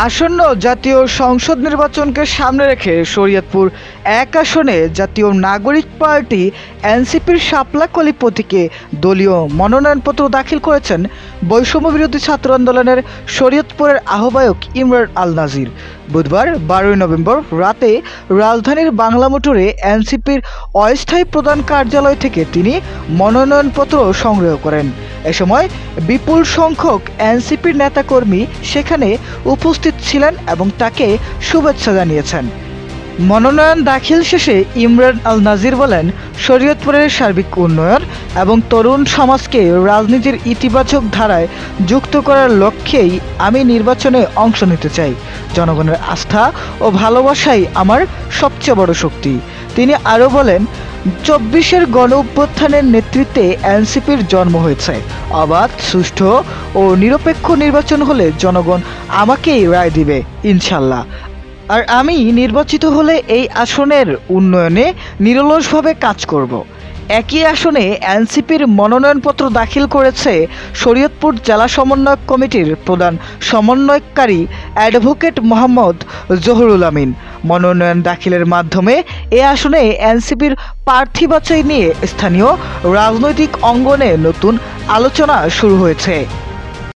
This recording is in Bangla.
আসন্ন জাতীয় সংসদ নির্বাচনকে সামনে রেখে শরীয়তপুর এক আসনে জাতীয় নাগরিক পার্টি এনসিপির শাপলা কলি প্রতীকে দলীয় মনোনয়নপত্র দাখিল করেছেন বৈষম্য বিরোধী ছাত্র আন্দোলনের শরীয়তপুরের আহ্বায়ক ইমরান আল নাজির। বুধবার 12 নভেম্বর রাতে রাজধানীর বাংলা মোটরে এনসিপির অস্থায়ী প্রধান কার্যালয় থেকে তিনি মনোনয়নপত্র সংগ্রহ করেন। এ সময় বিপুল সংখ্যক এনসিপির নেতাকর্মী সেখানে উপস্থিত ছিলেন এবং তাকে শুভেচ্ছা জানিয়েছেন। মনোনয়ন দাখিল শেষে ইমরান আল নাজির বলেন, শরীয়তপুরের সার্বিক উন্নয়ন এবং তরুণ সমাজকে রাজনীতির ইতিবাচক ধারায় যুক্ত করার লক্ষ্যেই আমি নির্বাচনে অংশ নিতে চাই। জনগণের আস্থা ও ভালোবাসাই আমার সবচেয়ে বড় শক্তি। তিনি আরও বলেন, 24-এর গণ অভ্যুত্থানের নেতৃত্বে এনসিপির জন্ম হয়েছে। অবাধ, সুষ্ঠু ও নিরপেক্ষ নির্বাচন হলে জনগণ আমাকেই রায় দিবে ইনশাল্লাহ। আর আমি নির্বাচিত হলে এই আসনের উন্নয়নে নিরলসভাবে কাজ করব। একই আসনে এনসিপির মনোনয়নপত্র দাখিল করেছে শরীয়তপুর জেলা সমন্বয়ক কমিটির প্রধান সমন্বয়কারী অ্যাডভোকেট মোহাম্মদ জহুরুল আমিন। মনোনয়ন দাখিলের মাধ্যমে এ আসনে এনসিপির প্রার্থী বাছাই নিয়ে স্থানীয় রাজনৈতিক অঙ্গনে নতুন আলোচনা শুরু হয়েছে।